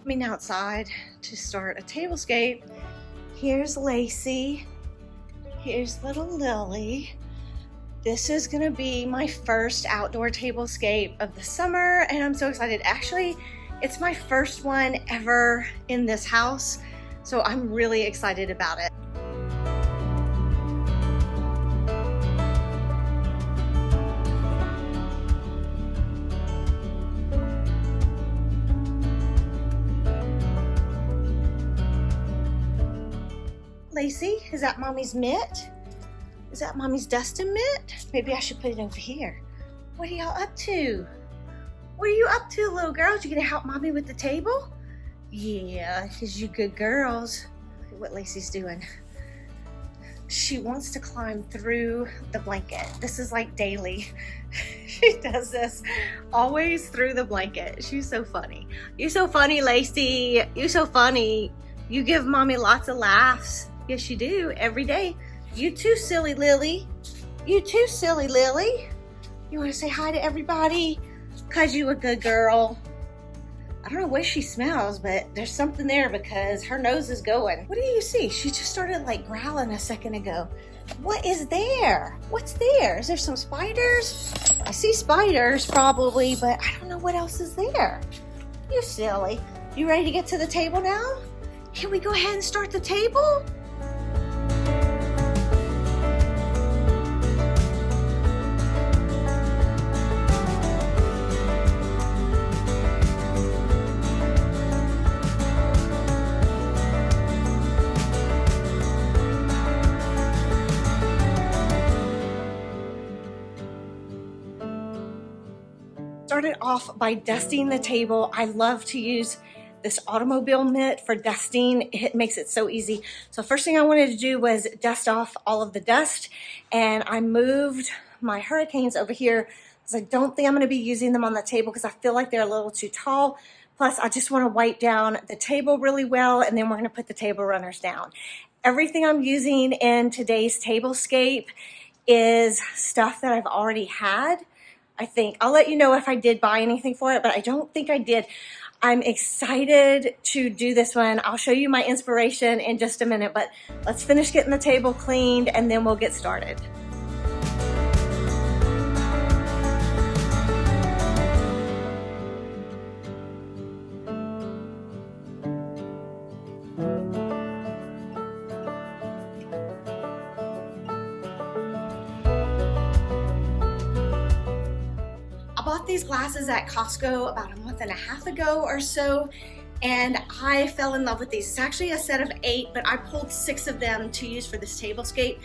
coming outside to start a tablescape. Here's Lacey. Here's little Lily. This is gonna be my first outdoor tablescape of the summer, and I'm so excited. Actually, it's my first one ever in this house, so I'm really excited about it. Lacey, is that mommy's mitt? Is that mommy's dusting mitt? Maybe I should put it over here. What are y'all up to? What are you up to, little girls? You gonna help mommy with the table? Yeah, because you good girls. Look at what Lacey's doing. She wants to climb through the blanket. This is like daily. She does this always through the blanket. She's so funny. You're so funny, Lacey. You're so funny. You give mommy lots of laughs. Yes, you do, every day. You too, silly Lily. You too, silly Lily. You wanna say hi to everybody? Cause you a good girl. I don't know what she smells, but there's something there because her nose is going. What do you see? She just started like growling a second ago. What is there? What's there? Is there some spiders? I see spiders probably, but I don't know what else is there. You silly. You ready to get to the table now? Can we go ahead and start the table? Started off by dusting the table. I love to use this automobile mitt for dusting. It makes it so easy. So first thing I wanted to do was dust off all of the dust, and I moved my hurricanes over here because I don't think I'm going to be using them on the table because I feel like they're a little too tall. Plus, I just want to wipe down the table really well, and then we're going to put the table runners down. Everything I'm using in today's tablescape is stuff that I've already had. I think I'll let you know if I did buy anything for it, but I don't think I did. I'm excited to do this one. I'll show you my inspiration in just a minute, but let's finish getting the table cleaned and then we'll get started. These glasses at Costco about a month and a half ago or so, and I fell in love with these. It's actually a set of 8, but I pulled 6 of them to use for this tablescape.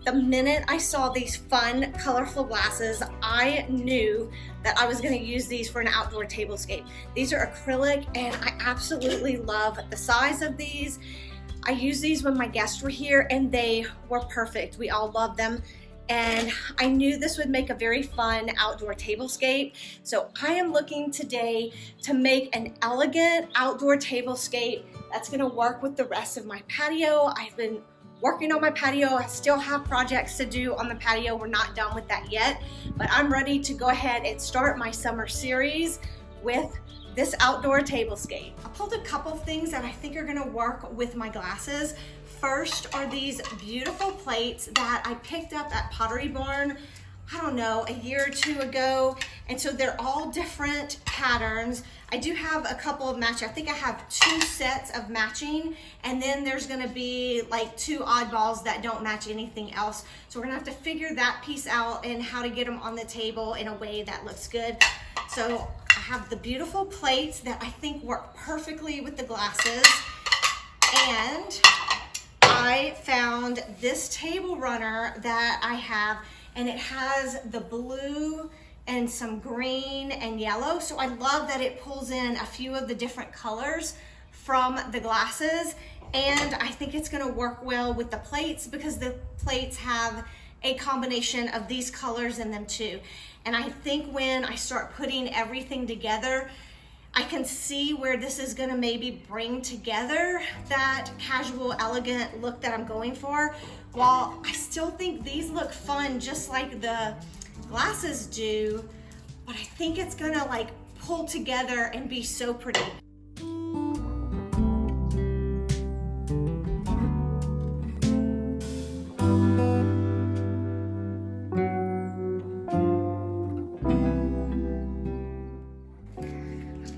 The minute I saw these fun, colorful glasses, I knew that I was going to use these for an outdoor tablescape. These are acrylic, and I absolutely love the size of these. I used these when my guests were here, and they were perfect. We all loved them. And I knew this would make a very fun outdoor tablescape. So I am looking today to make an elegant outdoor tablescape that's gonna work with the rest of my patio. I've been working on my patio. I still have projects to do on the patio. We're not done with that yet, but I'm ready to go ahead and start my summer series with this outdoor tablescape. I pulled a couple things that I think are gonna work with my glasses. First are these beautiful plates that I picked up at Pottery Barn, I don't know, a year or 2 ago. And so they're all different patterns. I do have a couple of matching. I think I have 2 sets of matching, and then there's gonna be like 2 oddballs that don't match anything else. So we're gonna have to figure that piece out and how to get them on the table in a way that looks good. So I have the beautiful plates that I think work perfectly with the glasses, and I found this table runner that I have, and it has the blue and some green and yellow. So I love that it pulls in a few of the different colors from the glasses, and I think it's gonna work well with the plates because the plates have a combination of these colors in them too. And I think when I start putting everything together, I can see where this is gonna maybe bring together that casual, elegant look that I'm going for, while I still think these look fun just like the glasses do, but I think it's gonna like pull together and be so pretty.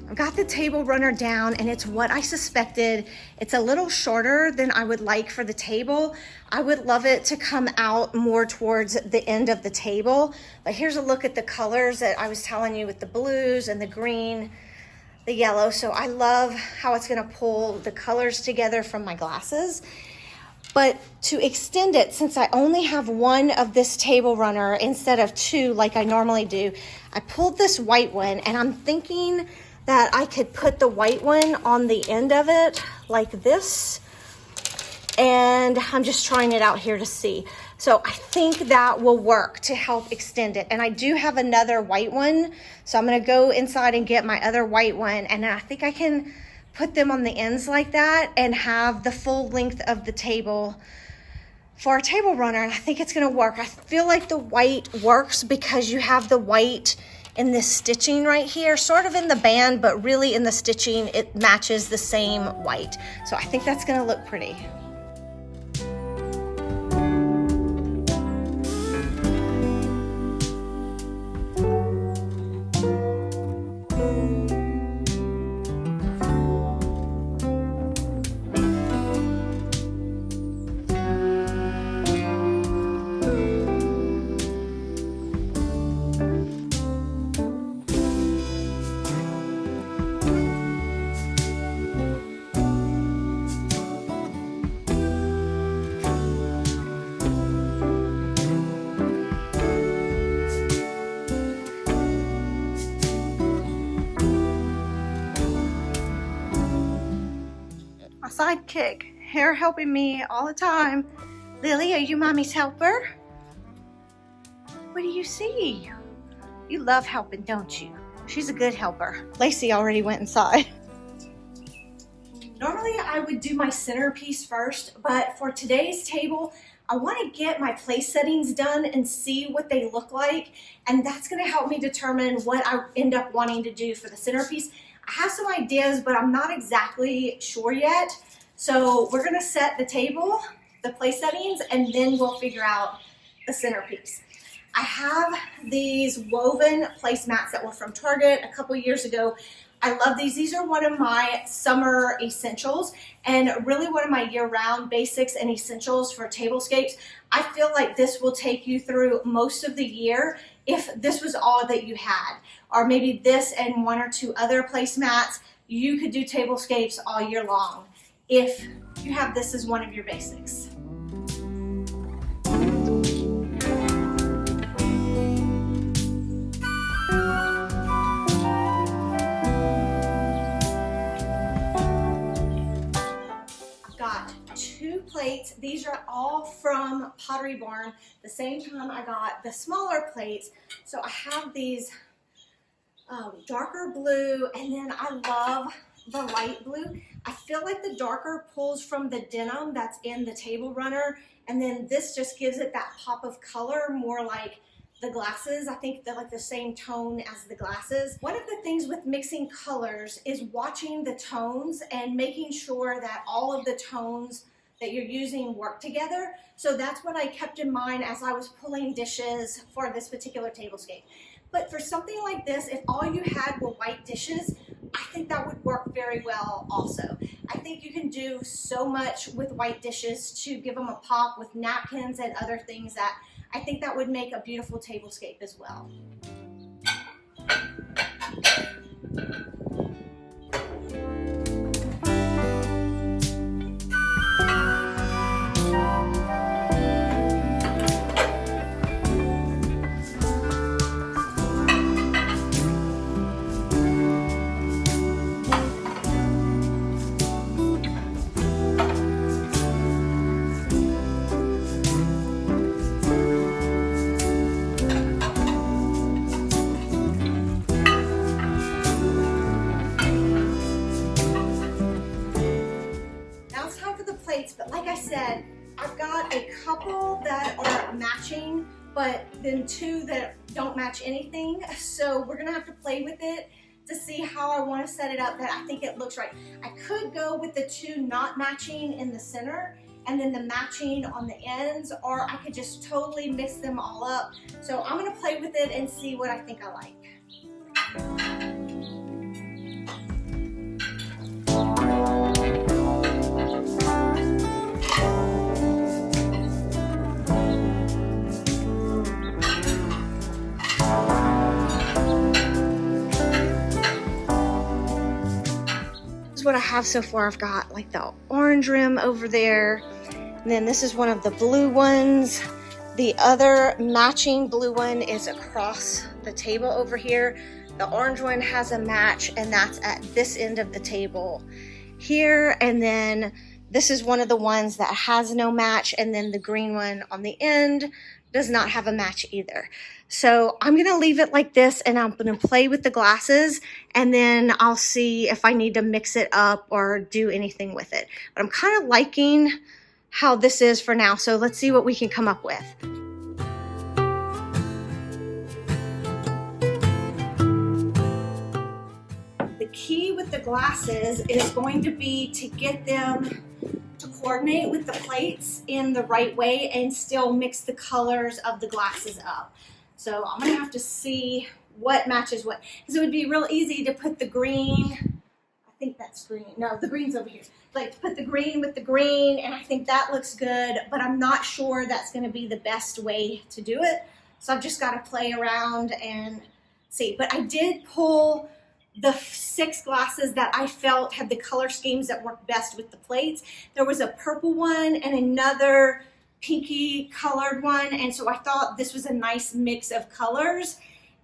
I've got the table runner down and it's what I suspected. It's a little shorter than I would like for the table. I would love it to come out more towards the end of the table. But here's a look at the colors that I was telling you with the blues and the green, the yellow. So I love how it's gonna pull the colors together from my glasses. But to extend it, since I only have one of this table runner instead of two like I normally do, I pulled this white one and I'm thinking that I could put the white one on the end of it like this. And I'm just trying it out here to see. So I think that will work to help extend it. And I do have another white one. So I'm gonna go inside and get my other white one. And I think I can put them on the ends like that and have the full length of the table for a table runner. And I think it's gonna work. I feel like the white works because you have the white in this stitching right here, sort of in the band, but really in the stitching, it matches the same white. So I think that's gonna look pretty. Sidekick, here helping me all the time. Lily, are you mommy's helper? What do you see? You love helping, don't you? She's a good helper. Lacey already went inside. Normally I would do my centerpiece first, but for today's table, I want to get my place settings done and see what they look like. And that's going to help me determine what I end up wanting to do for the centerpiece. I have some ideas, but I'm not exactly sure yet. So we're gonna set the table, the place settings, and then we'll figure out the centerpiece. I have these woven placemats that were from Target a couple years ago. I love these. These are one of my summer essentials and really one of my year-round basics and essentials for tablescapes. I feel like this will take you through most of the year if this was all that you had, or maybe this and one or two other placemats. You could do tablescapes all year long if you have this as one of your basics. I've got two plates. These are all from Pottery Barn. The same time I got the smaller plates. So I have these darker blue, and then I love the light blue. I feel like the darker pulls from the denim that's in the table runner, and then this just gives it that pop of color, more like the glasses. I think they're like the same tone as the glasses. One of the things with mixing colors is watching the tones and making sure that all of the tones that you're using work together. So that's what I kept in mind as I was pulling dishes for this particular tablescape. But for something like this, if all you had were white dishes, I think that would work very well also. I think you can do so much with white dishes to give them a pop with napkins and other things that I think that would make a beautiful tablescape as well. But like I said, I've got a couple that are matching, but then two that don't match anything. So we're gonna have to play with it to see how I want to set it up that I think it looks right. I could go with the two not matching in the center and then the matching on the ends, or I could just totally mix them all up. So I'm gonna play with it and see what I think I like. have so far. I've got like the orange rim over there. And then this is one of the blue ones. The other matching blue one is across the table over here. The orange one has a match, and that's at this end of the table here. And then this is one of the ones that has no match, and then the green one on the end does not have a match either. So I'm gonna leave it like this, and I'm gonna play with the glasses, and then I'll see if I need to mix it up or do anything with it. But I'm kind of liking how this is for now, so let's see what we can come up with. The key with the glasses is going to be to get them to coordinate with the plates in the right way and still mix the colors of the glasses up. So I'm gonna have to see what matches what, because it would be real easy to put the green, I think that's green, no, the green's over here. Like put the green with the green, and I think that looks good, but I'm not sure that's gonna be the best way to do it. So I've just gotta play around and see. But I did pull the 6 glasses that I felt had the color schemes that worked best with the plates. There was a purple one and another pinky colored one, and so I thought this was a nice mix of colors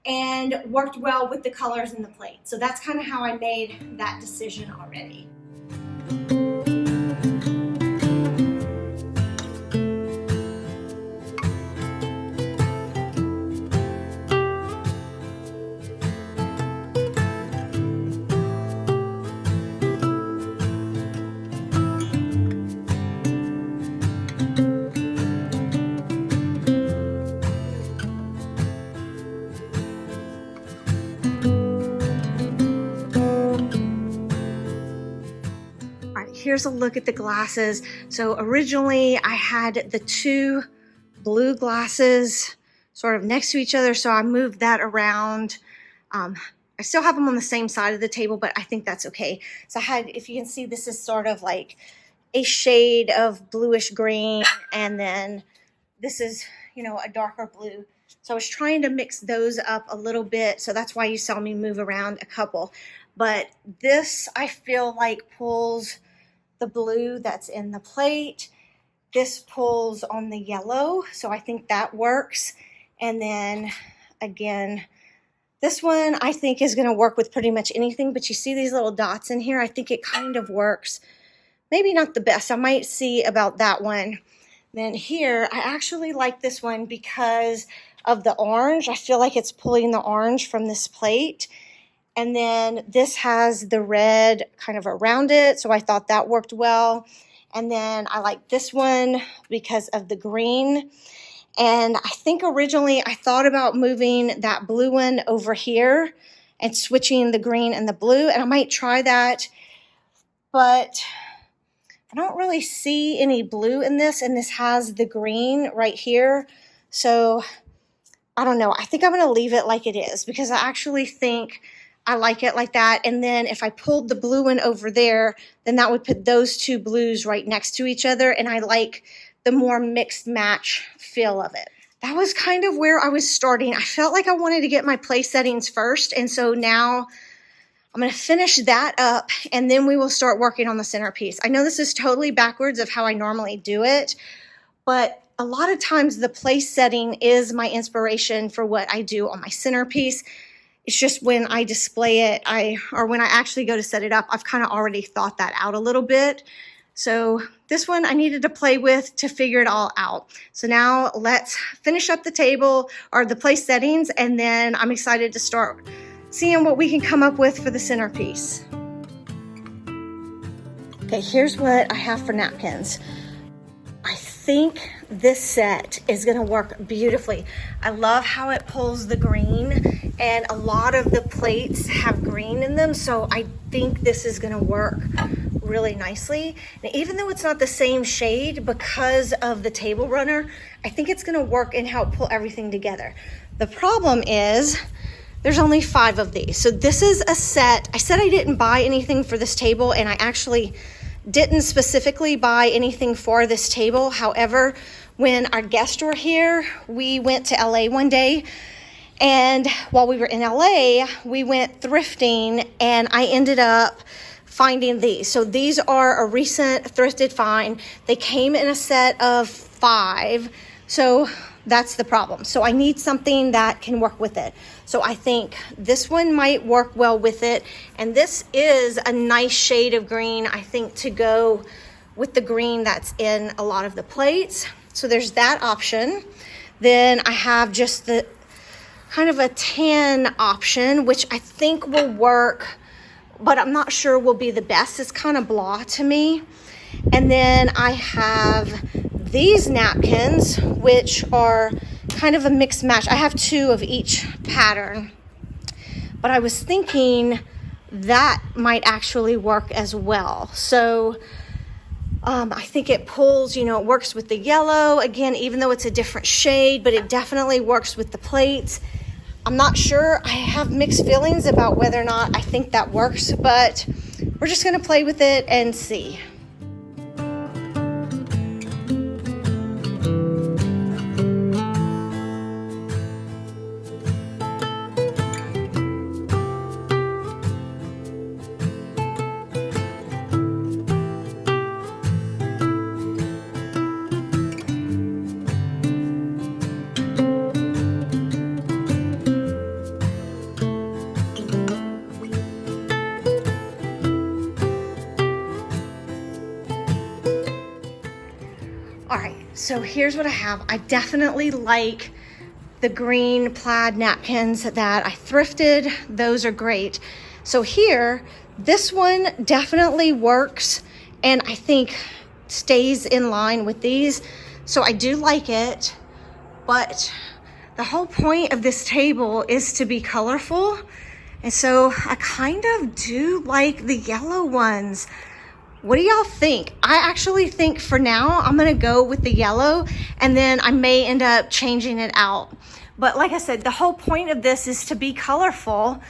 and worked well with the colors in the plate. So that's kind of how I made that decision already. Here's a look at the glasses. So originally I had the 2 blue glasses sort of next to each other, so I moved that around. I still have them on the same side of the table, but I think that's okay. So I had, if you can see, this is sort of like a shade of bluish green, and then this is, you know, a darker blue. So I was trying to mix those up a little bit, so that's why you saw me move around a couple. But this, I feel like, pulls the blue that's in the plate. This pulls on the yellow, so I think that works. And then again, this one I think is going to work with pretty much anything, but you see these little dots in here? I think it kind of works. Maybe not the best. I might see about that one. Then here, I actually like this one because of the orange. I feel like it's pulling the orange from this plate. And then this has the red kind of around it, so I thought that worked well. And then I like this one because of the green. And I think originally I thought about moving that blue one over here and switching the green and the blue, and I might try that, but I don't really see any blue in this, and this has the green right here. So I don't know. I think I'm going to leave it like it is because I actually think I like it like that. And then if I pulled the blue one over there, then that would put those 2 blues right next to each other. And I like the more mixed match feel of it. That was kind of where I was starting. I felt like I wanted to get my place settings first. And so now I'm going to finish that up, and then we will start working on the centerpiece. I know this is totally backwards of how I normally do it, but a lot of times the place setting is my inspiration for what I do on my centerpiece. It's just when I display it, or when I actually go to set it up, I've kind of already thought that out a little bit. So this one I needed to play with to figure it all out. So now let's finish up the table or the place settings, and then I'm excited to start seeing what we can come up with for the centerpiece. Okay, here's what I have for napkins. I think this set is going to work beautifully. I love how it pulls the green, and a lot of the plates have green in them, so I think this is going to work really nicely. And even though it's not the same shade, because of the table runner, I think it's going to work in how it pull everything together. The problem is there's only 5 of these. So this is a set. I said I didn't buy anything for this table, and I actually didn't specifically buy anything for this table. However, when our guests were here, we went to LA one day, and while we were in LA, we went thrifting, and I ended up finding these. So these are a recent thrifted find. They came in a set of 5. So that's the problem. So I need something that can work with it. So I think this one might work well with it. And this is a nice shade of green, I think, to go with the green that's in a lot of the plates. So there's that option. Then I have just the kind of a tan option, which I think will work, but I'm not sure will be the best. It's kind of blah to me. And then I have these napkins, which are kind of a mixed match. I have 2 of each pattern, but I was thinking that might actually work as well. So I think it pulls, you know, it works with the yellow, again, even though it's a different shade, but it definitely works with the plates. I'm not sure. I have mixed feelings about whether or not I think that works, but we're just going to play with it and see. All right, so here's what I have. I definitely like the green plaid napkins that I thrifted. Those are great. So here, this one definitely works and I think stays in line with these. So I do like it, but the whole point of this table is to be colorful. And so I kind of do like the yellow ones. What do y'all think? I actually think for now, I'm gonna go with the yellow and then I may end up changing it out. But like I said, the whole point of this is to be colorful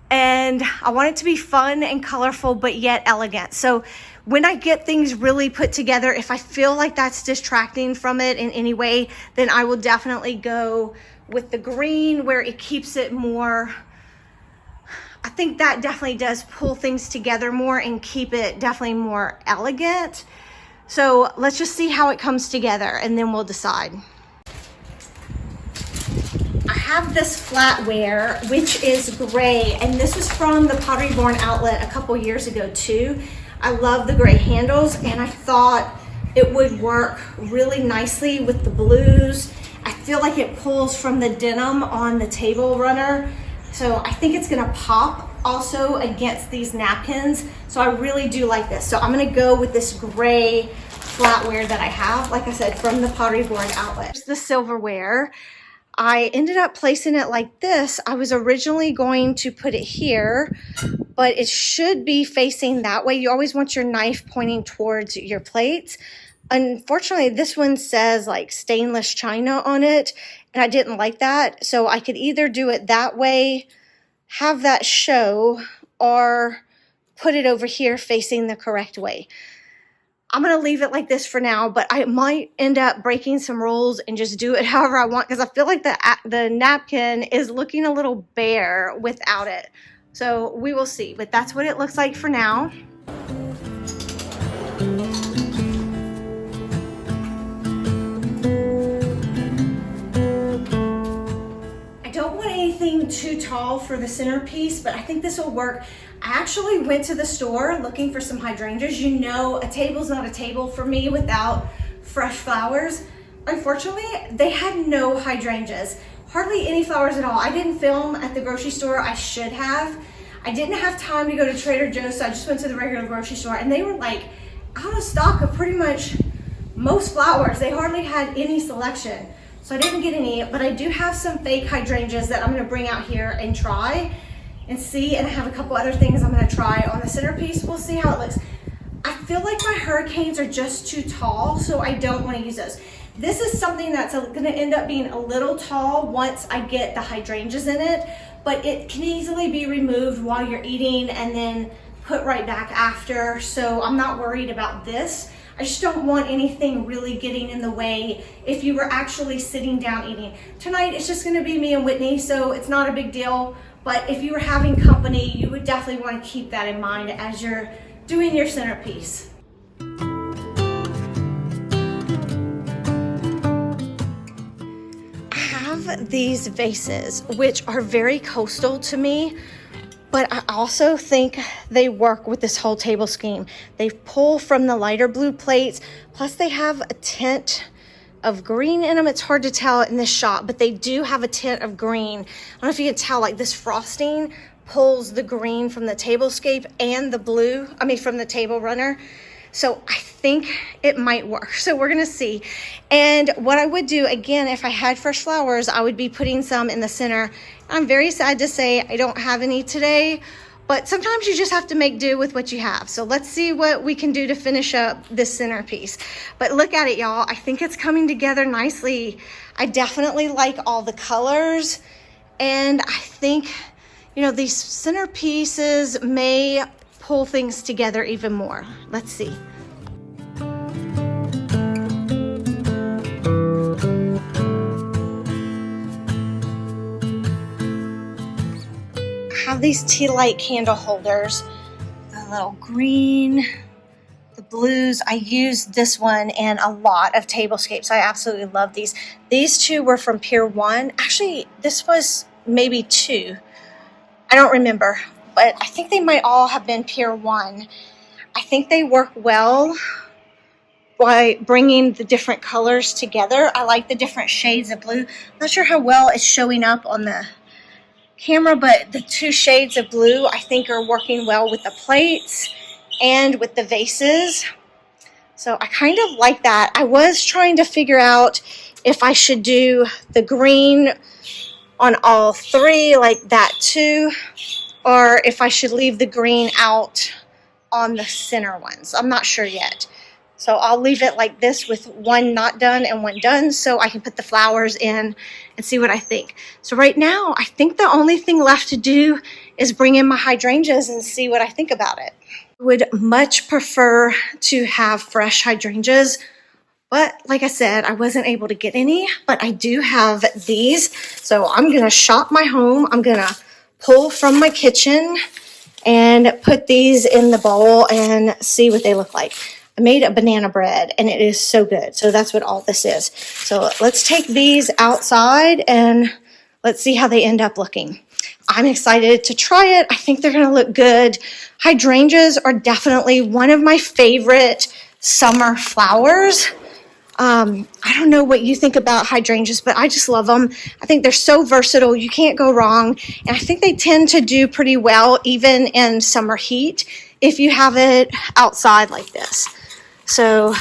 and I want it to be fun and colorful, but yet elegant. So when I get things really put together, if I feel like that's distracting from it in any way, then I will definitely go with the green where it keeps it more, I think that definitely does pull things together more and keep it definitely more elegant. So let's just see how it comes together and then we'll decide. I have this flatware, which is gray, and this was from the Pottery Barn outlet a couple years ago too. I love the gray handles and I thought it would work really nicely with the blues. I feel like it pulls from the denim on the table runner. So I think it's gonna pop also against these napkins. So I really do like this. So I'm gonna go with this gray flatware that I have, like I said, from the Pottery Barn outlet. Here's the silverware. I ended up placing it like this. I was originally going to put it here, but it should be facing that way. You always want your knife pointing towards your plates. Unfortunately, this one says like stainless china on it, and I didn't like that. So I could either do it that way, have that show, or put it over here facing the correct way. I'm gonna leave it like this for now, but I might end up breaking some rules and just do it however I want, because I feel like the napkin is looking a little bare without it. So we will see, but that's what it looks like for now. Too tall for the centerpiece, but I think this will work. I actually went to the store looking for some hydrangeas. You know, a table's not a table for me without fresh flowers. Unfortunately, they had no hydrangeas, hardly any flowers at all. I didn't film at the grocery store. I should have. I didn't have time to go to Trader Joe's, so I just went to the regular grocery store, and they were like out of stock of pretty much most flowers. They hardly had any selection. So I didn't get any, but I do have some fake hydrangeas that I'm gonna bring out here and try and see, and I have a couple other things I'm gonna try on the centerpiece. We'll see how it looks. I feel like my hurricanes are just too tall, so I don't wanna use those. This is something that's gonna end up being a little tall once I get the hydrangeas in it, but it can easily be removed while you're eating and then put right back after, so I'm not worried about this. I just don't want anything really getting in the way if you were actually sitting down eating. Tonight, it's just gonna be me and Whitney, so it's not a big deal, But if you were having company, you would definitely want to keep that in mind as you're doing your centerpiece. I have these vases, which are very coastal to me, but I also think they work with this whole table scheme. They pull from the lighter blue plates, plus they have a tint of green in them. It's hard to tell in this shot, but they do have a tint of green. I don't know if you can tell, like this frosting pulls the green from the Tablescape and the blue, from the table runner. So I think it might work. So we're gonna see. And what I would do, again, if I had fresh flowers, I would be putting some in the center. I'm very sad to say I don't have any today, but sometimes you just have to make do with what you have. So let's see what we can do to finish up this centerpiece. But look at it, y'all. I think it's coming together nicely. I definitely like all the colors. And I think, these centerpieces may pull things together even more. Let's see. I have these tea light candle holders, the little green, the blues. I used this one in a lot of tablescapes. I absolutely love these. These two were from Pier 1. Actually, this was maybe 2. I don't remember, but I think they might all have been Pier 1. I think they work well by bringing the different colors together. I like the different shades of blue. I'm not sure how well it's showing up on the camera, but the 2 shades of blue I think are working well with the plates and with the vases. So I kind of like that. I was trying to figure out if I should do the green on all 3 like that too, or if I should leave the green out on the center ones. I'm not sure yet. So I'll leave it like this with one not done and one done so I can put the flowers in and see what I think. So right now, I think the only thing left to do is bring in my hydrangeas and see what I think about it. I would much prefer to have fresh hydrangeas, but like I said, I wasn't able to get any, but I do have these. So I'm gonna shop my home. I'm gonna pull from my kitchen and put these in the bowl and see what they look like. I made a banana bread and it is so good. So that's what all this is. So let's take these outside and let's see how they end up looking. I'm excited to try it. I think they're gonna look good. Hydrangeas are definitely one of my favorite summer flowers. I don't know what you think about hydrangeas, but I just love them. I think they're so versatile. You can't go wrong. And I think they tend to do pretty well even in summer heat if you have it outside like this. So,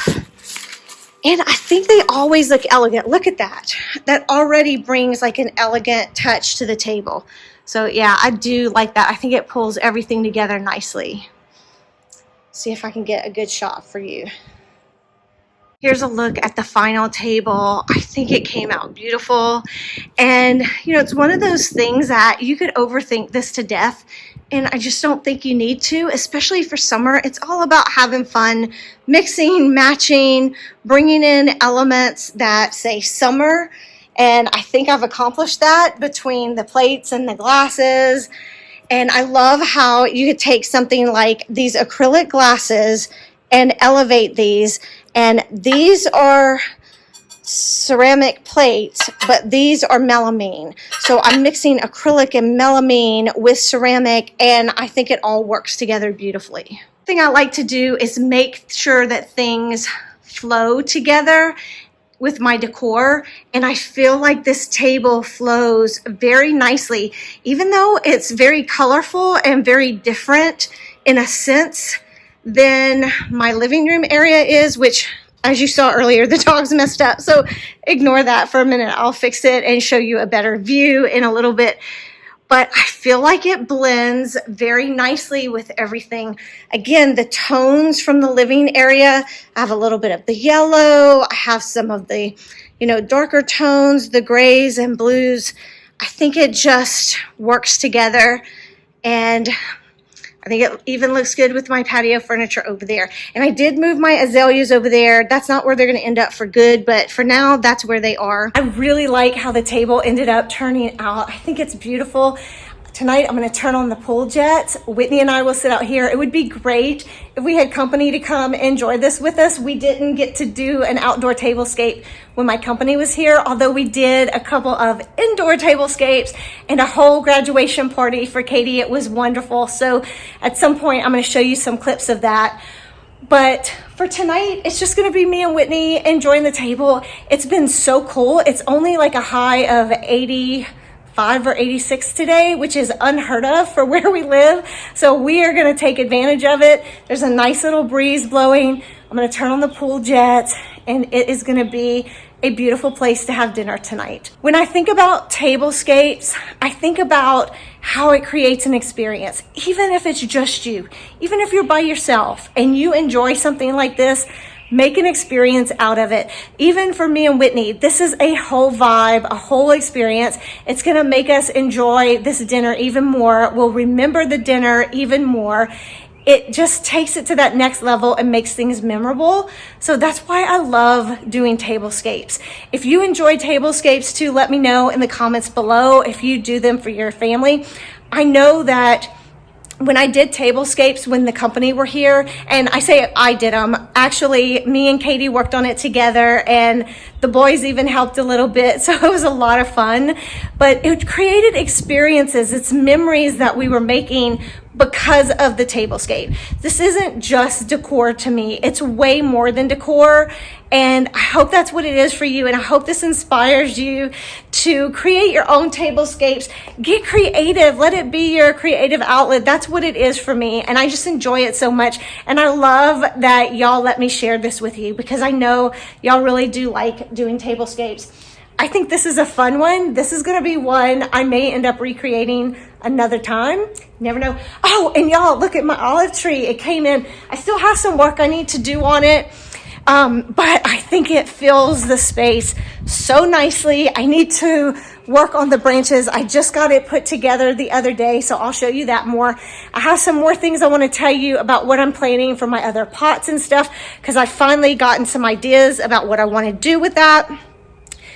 and I think they always look elegant. Look at that. That already brings like an elegant touch to the table. So yeah, I do like that. I think it pulls everything together nicely. See if I can get a good shot for you. Here's a look at the final table. I think it came out beautiful. And it's one of those things that you could overthink this to death. And I just don't think you need to, especially for summer. It's all about having fun, mixing, matching, bringing in elements that say summer. And I think I've accomplished that between the plates and the glasses. And I love how you could take something like these acrylic glasses and elevate these. And these are ceramic plates, but these are melamine. So I'm mixing acrylic and melamine with ceramic, and I think it all works together beautifully. The thing I like to do is make sure that things flow together with my decor, and I feel like this table flows very nicely. Even though it's very colorful and very different in a sense than my living room area is, which as you saw earlier, the dog's messed up. So ignore that for a minute. I'll fix it and show you a better view in a little bit. But I feel like it blends very nicely with everything. Again, the tones from the living area, I have a little bit of the yellow. I have some of the, darker tones, the grays and blues. I think it just works together. And I think it even looks good with my patio furniture over there. And I did move my azaleas over there. That's not where they're going to end up for good, but for now, that's where they are. I really like how the table ended up turning out. I think it's beautiful. Tonight, I'm gonna turn on the pool jets. Whitney and I will sit out here. It would be great if we had company to come enjoy this with us. We didn't get to do an outdoor tablescape when my company was here, although we did a couple of indoor tablescapes and a whole graduation party for Katie. It was wonderful. So at some point, I'm gonna show you some clips of that. But for tonight, it's just gonna be me and Whitney enjoying the table. It's been so cool. It's only like a high of 85 or 86 today, which is unheard of for where we live. So we are gonna take advantage of it. There's a nice little breeze blowing. I'm gonna turn on the pool jets and it is gonna be a beautiful place to have dinner tonight. When I think about tablescapes, I think about how it creates an experience. Even if it's just you, even if you're by yourself and you enjoy something like this, make an experience out of it. Even for me and Whitney, this is a whole vibe, a whole experience. It's gonna make us enjoy this dinner even more. We'll remember the dinner even more. It just takes it to that next level and makes things memorable. So that's why I love doing tablescapes. If you enjoy tablescapes too, let me know in the comments below if you do them for your family. I know that when I did tablescapes when the company were here, and I say I did them, actually me and Katie worked on it together and the boys even helped a little bit, so it was a lot of fun. But it created experiences, it's memories that we were making because of the tablescape. This isn't just decor to me, it's way more than decor, and I hope that's what it is for you, and I hope this inspires you to create your own tablescapes. Get creative, let it be your creative outlet. That's what it is for me, and I just enjoy it so much, and I love that y'all let me share this with you because I know y'all really do like doing tablescapes. I think this is a fun one. This is gonna be one I may end up recreating another time. Never know. Oh, and y'all, look at my olive tree. It came in. I still have some work I need to do on it, but I think it fills the space so nicely. I need to work on the branches. I just got it put together the other day, so I'll show you that more. I have some more things I want to tell you about what I'm planning for my other pots and stuff, because I've finally gotten some ideas about what I want to do with that.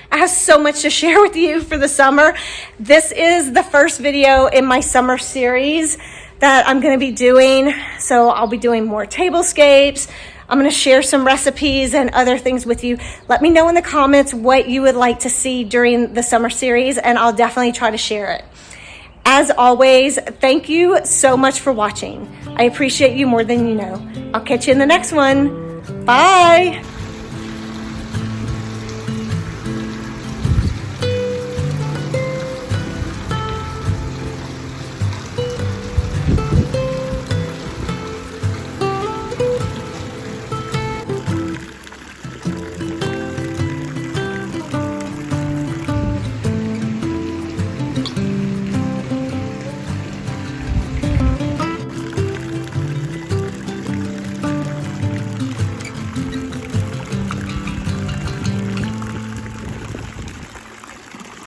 I have so much to share with you for the summer. This is the first video in my summer series that I'm going to be doing. So I'll be doing more tablescapes. I'm going to share some recipes and other things with you. Let me know in the comments what you would like to see during the summer series, and I'll definitely try to share it. As always, thank you so much for watching. I appreciate you more than you know. I'll catch you in the next one. Bye.